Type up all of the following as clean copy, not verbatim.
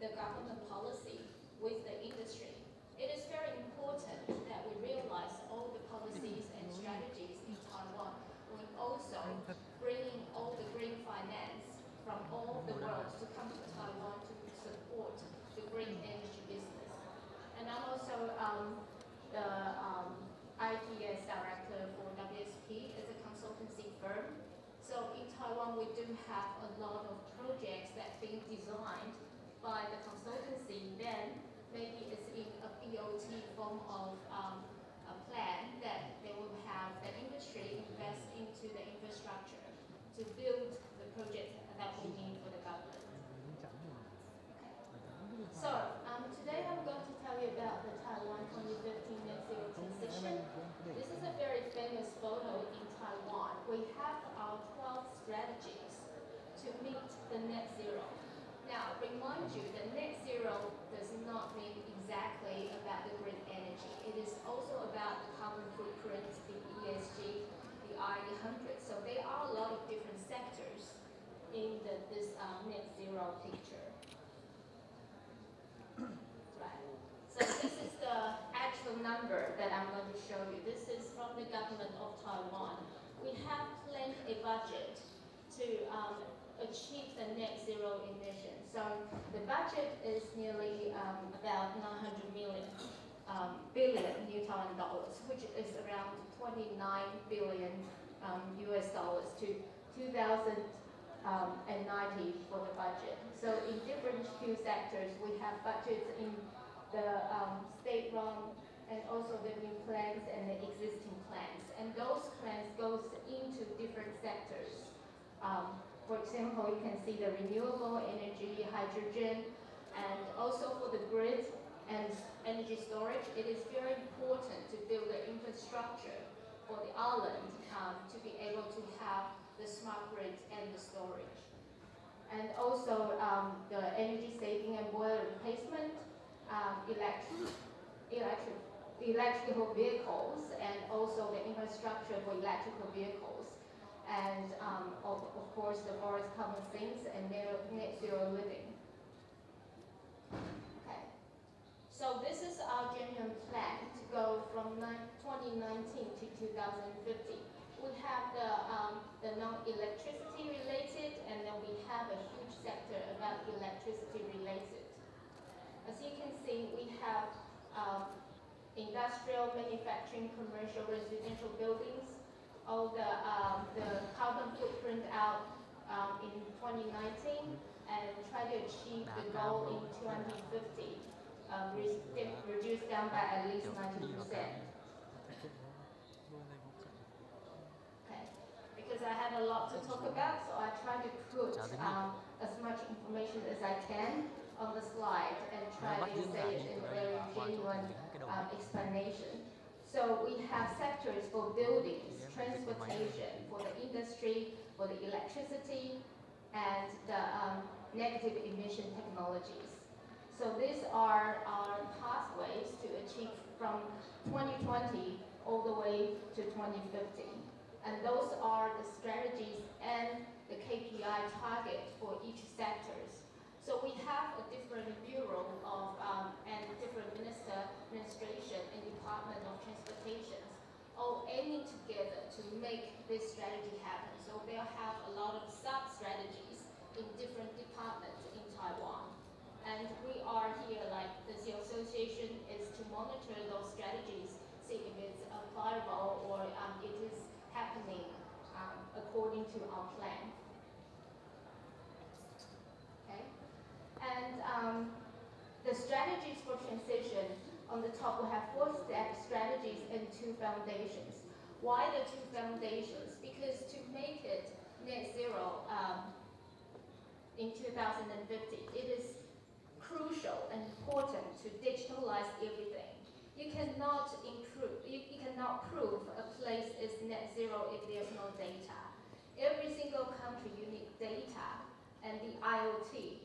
the government policy with the industry. It is very important that we realize all the policies and strategies in Taiwan. We also bring in all the green finance from all the world to come to Taiwan to support the green energy business. And I'm also the ITS director for WSP. It's a consultancy firm. So in Taiwan, we do have a lot of projects that are being designed by the consultancy. Then maybe it's in a BOT form of a plan that they will have the industry invest into the infrastructure to build the project that we need for the government. So today I'm going to tell you about the Taiwan 2015 net zero transition. This is a very famous photo in Taiwan. We have our 12 strategies to meet the net zero. Now, remind you that net zero does not mean exactly about the green energy. It is also about the carbon footprint, the ESG, the RE100. So there are a lot of different sectors in this net zero picture. Right. So this is the actual number that I'm going to show you. This is from the government of Taiwan. We have planned a budget to achieve the net zero emission. So the budget is nearly about 900 billion new Taiwan dollars, which is around 29 billion US dollars to 2090 for the budget. So in different few sectors, we have budgets in the state-run and also the new plans and the existing plans. And those plans goes into different sectors. For example, you can see the renewable energy, hydrogen, and also for the grid and energy storage. It is very important to build the infrastructure for the island to be able to have the smart grid and the storage. And also the energy saving and boiler replacement, electrical vehicles, and also the infrastructure for electrical vehicles. And of course the forest carbon sinks and net zero living. Okay. So this is our genuine plan to go from 2019 to 2050. We have the non-electricity related, and then we have a huge sector about electricity related. As you can see, we have industrial, manufacturing, commercial, residential buildings, all the carbon footprint out in 2019, and try to achieve the goal in 2050, reduced down by at least 90%. Okay, because I have a lot to talk about, so I try to put as much information as I can on the slide and try to say it in a very genuine explanation. So we have sectors for buildings, transportation, for the industry, for the electricity, and the negative emission technologies. So these are our pathways to achieve from 2020 all the way to 2050. And those are the strategies and the KPI target for each sectors. So we have a different bureau of and different administration and department of transportation, all aiming together to make this strategy happen. So they'll have a lot of sub-strategies in different departments in Taiwan. And we are here, like the CEO Association, is to monitor those strategies, see if it's applicable or it is happening according to our plan. Okay. And the strategies for transition, on the top we have 4-step strategies and 2 foundations. Why the 2 foundations? Because to make it net zero in 2050, it is crucial and important to digitalize everything. You cannot improve, you cannot prove a place is net zero if there's no data. Every single country you need data and the IoT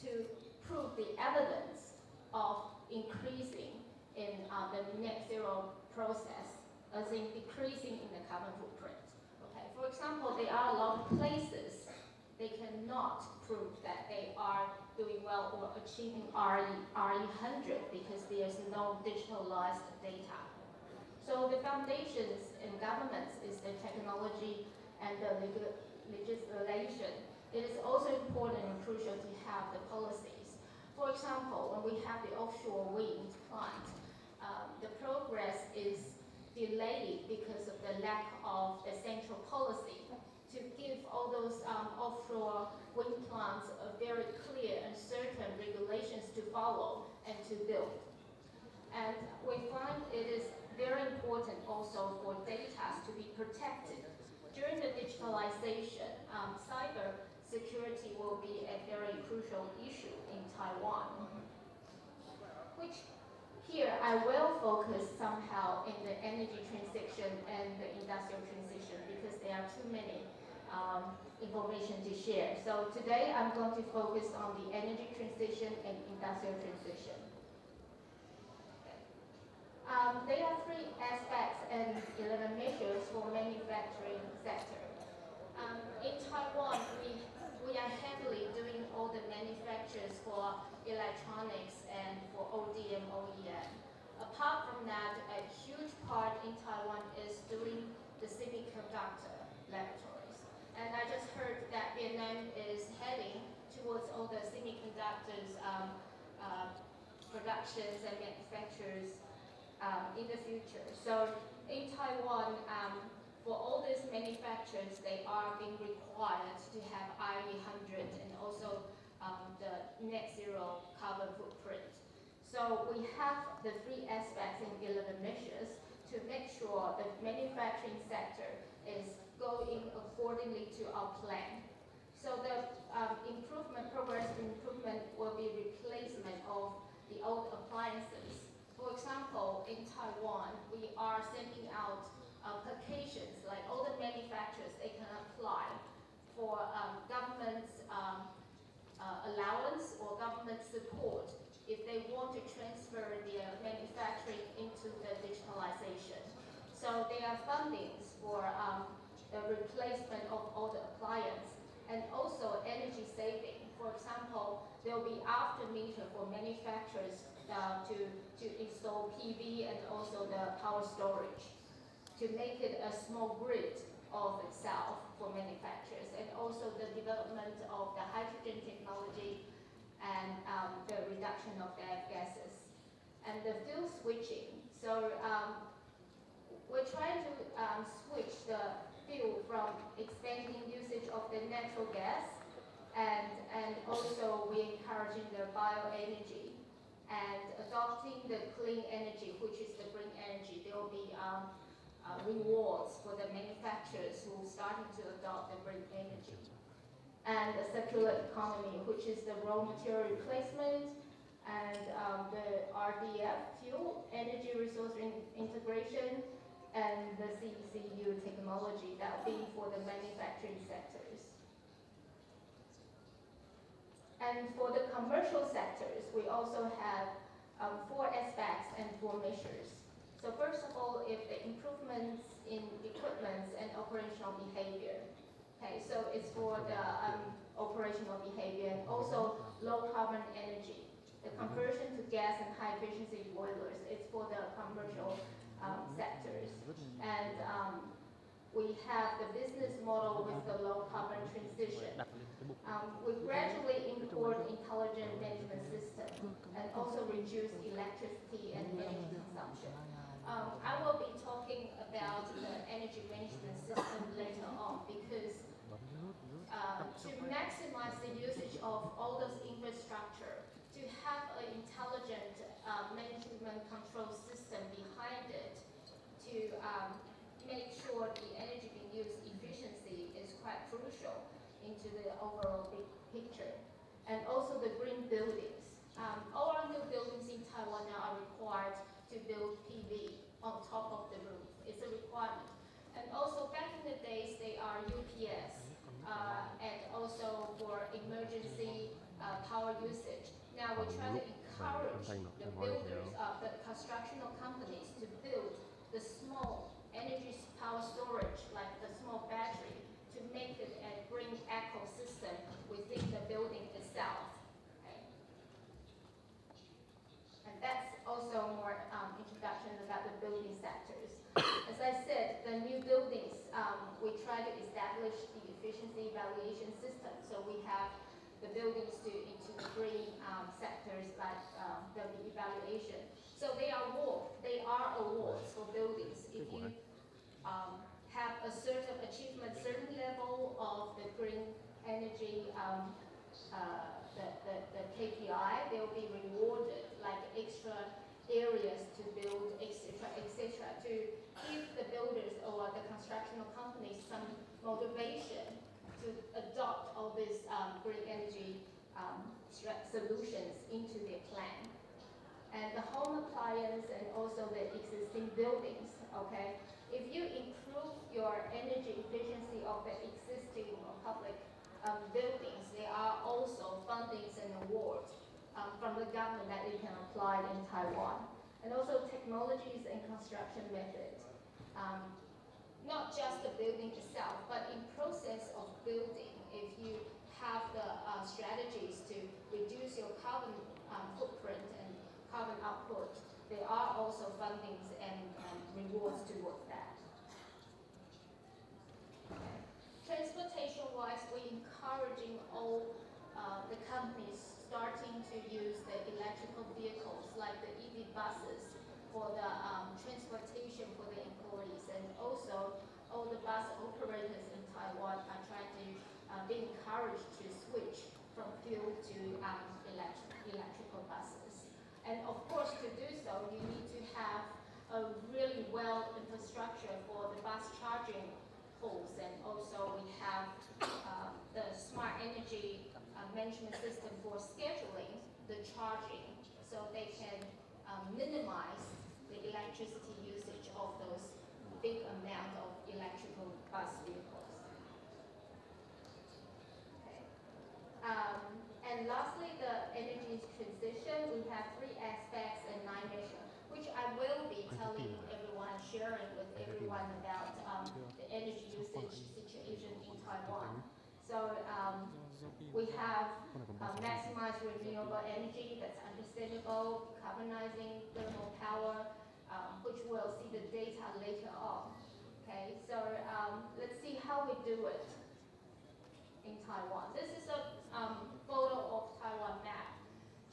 to prove the evidence of increasing in the net zero process, as in decreasing in the carbon footprint. Okay, for example, there are a lot of places they cannot prove that they are doing well or achieving RE100 because there's no digitalized data. So the foundations in governments is the technology and the legislation. It is also important and crucial to have the policies. For example, when we have the offshore wind plant, the progress is delayed because of the lack of the central policy to give all those offshore wind plants a very clear and certain regulations to follow and to build. And we find it is very important also for data to be protected. During the digitalization, cyber security will be a very crucial issue in Taiwan, which here I will focus somehow in the energy transition and the industrial transition because there are too many information to share. So today I'm going to focus on the energy transition and industrial transition. There are 3 aspects and 11 measures for manufacturing sector. In Taiwan, we are heavily doing all the manufactures for electronics and for ODM, OEM. Apart from that, a huge part in Taiwan is doing the semiconductor laboratories. And I just heard that Vietnam is heading towards all the semiconductors productions and manufacturers in the future. So in Taiwan, for all these manufacturers, they are being required to have RE100 and also the net zero carbon footprint. So we have the 3 aspects in 11 measures to make sure the manufacturing sector is going accordingly to our plan. So the progressive improvement will be replacement of the old appliances. For example, in Taiwan, we are sending out applications, like all the manufacturers, they can apply for government's allowance or government support if they want to transfer their manufacturing into the digitalization. So there are fundings for the replacement of all the appliances and also energy saving. For example, there will be after meter for manufacturers to install PV and also the power storage to make it a small grid of itself for manufacturers, and also the development of the hydrogen technology and the reduction of the gases and the fuel switching. So we're trying to switch the fuel from expanding usage of the natural gas, and also we're encouraging the bioenergy and adopting the clean energy, which is the green energy. There will be rewards for the manufacturers who are starting to adopt the green energy. And the circular economy, which is the raw material replacement, and the RDF, fuel, energy resource integration, and the CCU technology that will be for the manufacturing sectors. And for the commercial sectors, we also have 4 aspects and 4 measures. So first of all, if the improvements in equipment and operational behavior. Okay, so it's for the operational behavior, and also low carbon energy. The conversion to gas and high efficiency boilers, it's for the commercial sectors. And we have the business model with the low carbon transition. We gradually import intelligent management system and also reduce electricity and energy consumption. I will be talking about the energy management system later on because to maximize the usage of all those infrastructure, to have an intelligent management control system behind it, to make sure the energy being used efficiency is quite crucial into the overall big picture. And also the green buildings. All our new buildings in Taiwan now are required to build PV on top of the roof. It's a requirement. And also back in the days, they are UPS and also for emergency power usage. Now we try to encourage the builders, the constructional companies to build the small energy power storage, like the small battery, to make it a green ecosystem within the building itself. Okay. evaluation system. So we have the buildings into the green sectors like the evaluation. So they are awards for buildings. If you have a certain achievement, certain level of the green energy, the KPI, they will be rewarded like extra areas to build, etc., etc., to give the builders or the construction companies some motivation to adopt all these green energy solutions into their plan. And the home appliance and also the existing buildings, okay? If you improve your energy efficiency of the existing public buildings, there are also fundings and awards from the government that you can apply in Taiwan. And also technologies and construction methods. Not just the building itself, but in process of building, if you have the strategies to reduce your carbon footprint and carbon output, there are also fundings and rewards towards that. Okay. Transportation-wise, we're encouraging all the companies starting to use the electrical vehicles like the EV buses for the transportation for the employees, and also all the bus operators in Taiwan are trying to be encouraged to switch from fuel to electrical buses. And of course, to do so, you need to have a really well infrastructure for the bus charging poles, and also we have the smart energy management system for scheduling the charging, so they can minimize the electricity usage of those big amount of electrical bus vehicles. Okay. And lastly, the energy transition, we have 3 aspects and 9 missions, which I will be telling everyone, sharing with everyone about the energy usage situation in Taiwan. So we have maximized renewable energy that's understandable, decarbonizing thermal power, which we'll see the data later on. Okay, so let's see how we do it in Taiwan. This is a photo of Taiwan map.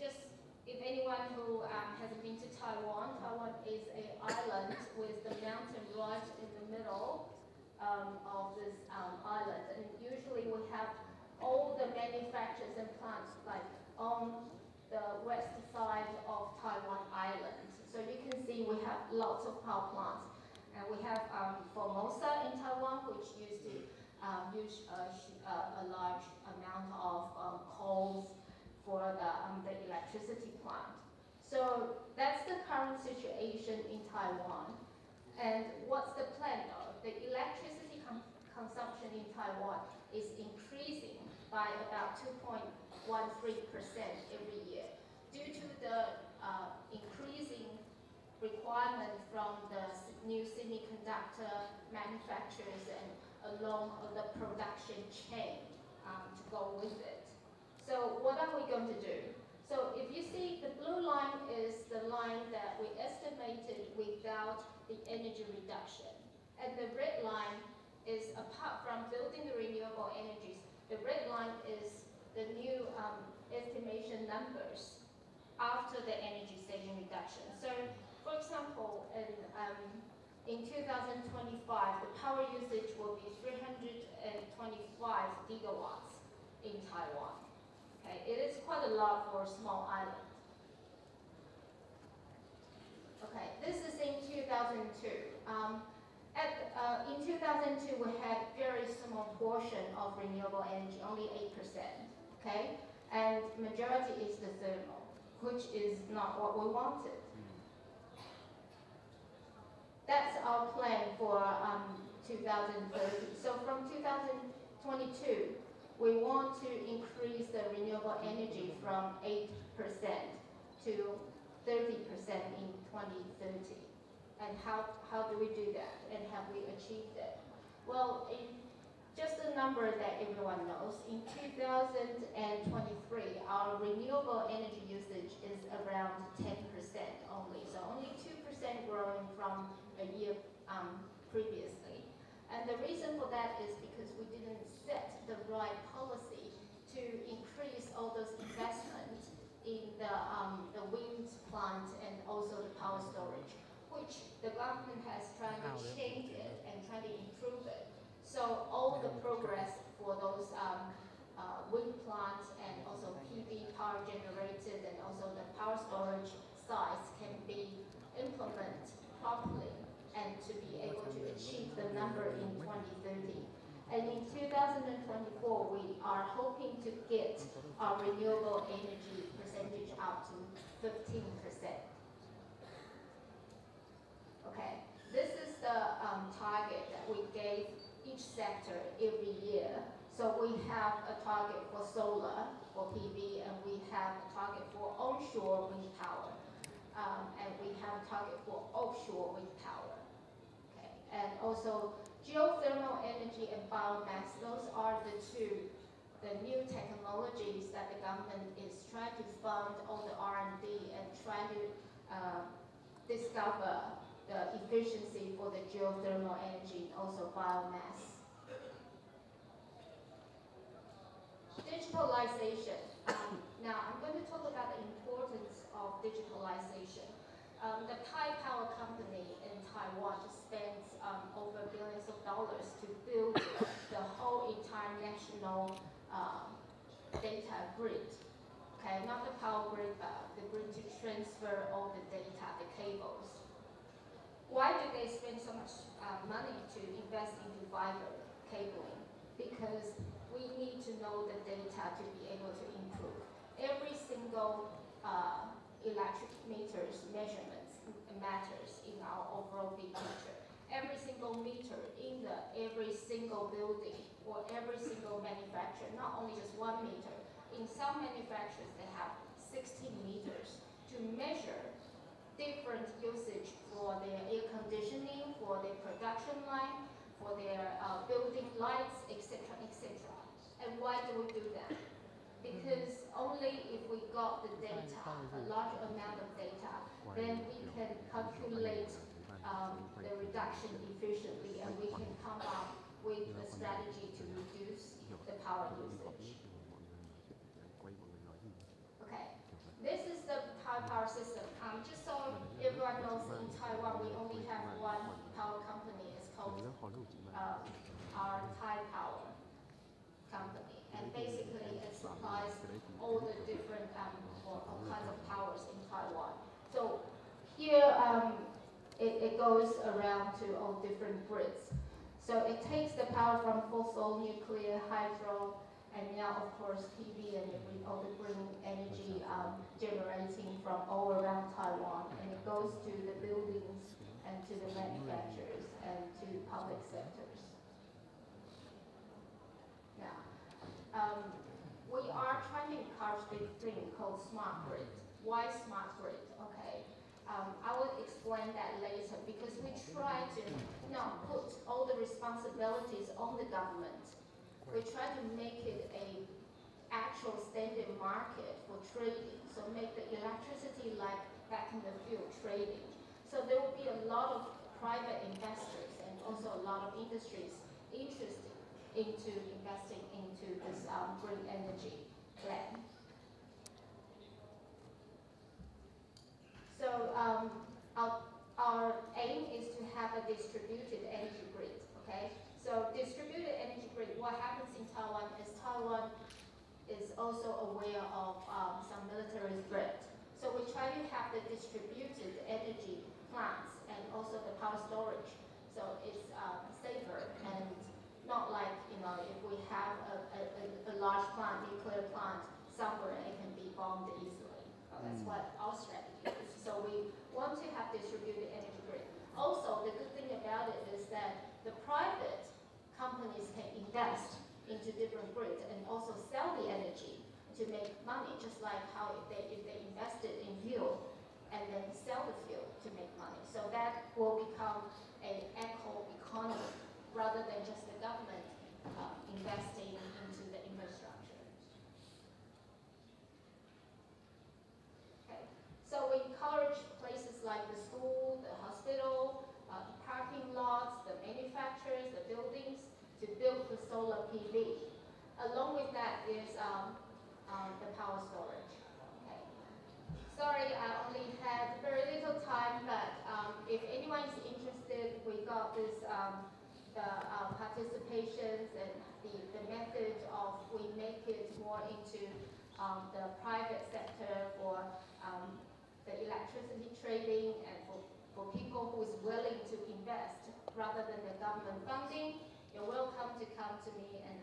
Just if anyone who hasn't been to Taiwan, Taiwan is an island with the mountain right in the middle of this island, and usually we have all the manufacturers and plants like on the west side of Taiwan Island. So you can see we have lots of power plants, and we have Formosa in Taiwan, which used to use a large amount of coals for the electricity plant. So that's the current situation in Taiwan. And what's the plan though? The electricity consumption in Taiwan is increasing by about 2.13% every year due to the increasing requirement from the new semiconductor manufacturers and along the production chain to go with it. So what are we going to do? So if you see, the blue line is the line that we estimated without the energy reduction. And the red line is, apart from building the renewable energies, the red line is the new estimation numbers after the energy saving reduction. So, for example, in 2025, the power usage will be 325 gigawatts in Taiwan. Okay, it is quite a lot for a small island. Okay, this is in 2002. In 2002, we had very small portion of renewable energy, only 8%. Okay, and majority is the thermal, which is not what we wanted. That's our plan for 2030. So from 2022, we want to increase the renewable energy from 8% to 30% in 2030. And how do we do that? And have we achieved it? Well, just a number that everyone knows, in 2023, our renewable energy usage is around 10% only. So only 2% growing from a year previously. And the reason for that is because we didn't set the right policy to increase all those investments in the wind plant and also the power storage, which the government has tried to change it and try to improve it. So all the progress for those wind plants and also PV power generated and also the power storage sites can be implemented properly and to be able to achieve the number in 2030. And in 2024, we are hoping to get our renewable energy percentage up to 15%. Okay, this is the target that we gave each sector every year. So we have a target for solar, for PV, and we have a target for onshore wind power. And we have a target for offshore wind power. Okay. And also geothermal energy and biomass, those are the new technologies that the government is trying to fund all the R&D and try to discover the efficiency for the geothermal energy and also biomass. Digitalization. Now I'm going to talk about the importance of digitalization. The Thai Power Company in Taiwan just spends over billions of dollars to build the whole entire national data grid. Okay, not the power grid, but the grid to transfer all the data, the cables. Why do they spend so much money to invest into fiber cabling? Because we need to know the data to be able to improve. Every single electric meters measurements matters in our overall big picture. Every single meter in every single building or every single manufacturer, not only just 1 meter. In some manufacturers, they have 16 meters to measure different usage for their air conditioning, for their production line, for their building lights, etc., etc. And why do we do that? Because only if we got the data, a large amount of data, then we can calculate the reduction efficiently, and we can come up with a strategy to reduce the power usage. Okay, this is the Thai power system. Just so everyone knows, in Taiwan we only have one power company. It's called our Thai Power Company, and basically it supplies all the different all kinds of powers in Taiwan. So here it goes around to all different grids. So it takes the power from fossil, nuclear, hydro, and now of course PV and all the green energy generating from all around Taiwan, and it goes to the buildings and to the manufacturers and to public sectors. Now, we are trying to encourage this thing called smart grid. Why smart grid? Okay, I will explain that later, because we try to not put all the responsibilities on the government. We try to make it a actual standard market for trading. So make the electricity like back in the field trading. So there will be a lot of private investors and also a lot of industries interested into investing into this green energy plan. So our aim is to have a distributed energy grid. Okay. So distributed energy grid, what happens in Taiwan is also aware of some military threat. So we try to have the distributed energy plants and also the power storage. So it's safer and not like, if we have a large plant, nuclear plant somewhere, it can be bombed easily. That's what our strategy is. So we want to have distributed energy grid. Also, the good thing about it is that the private companies can invest into different grids and also sell the energy to make money, just like how if they invested in fuel and then sell the fuel to make money. So that will become an eco-economy rather than just the government investing into the infrastructure. Okay. So we encourage places like the school, the hospital, the parking lots, the manufacturers, the buildings, is the power storage. Okay. Sorry, I only had very little time, but if anyone is interested, we got this the participations and the method of we make it more into the private sector for the electricity trading and for people who is willing to invest rather than the government funding. You're welcome to come to me and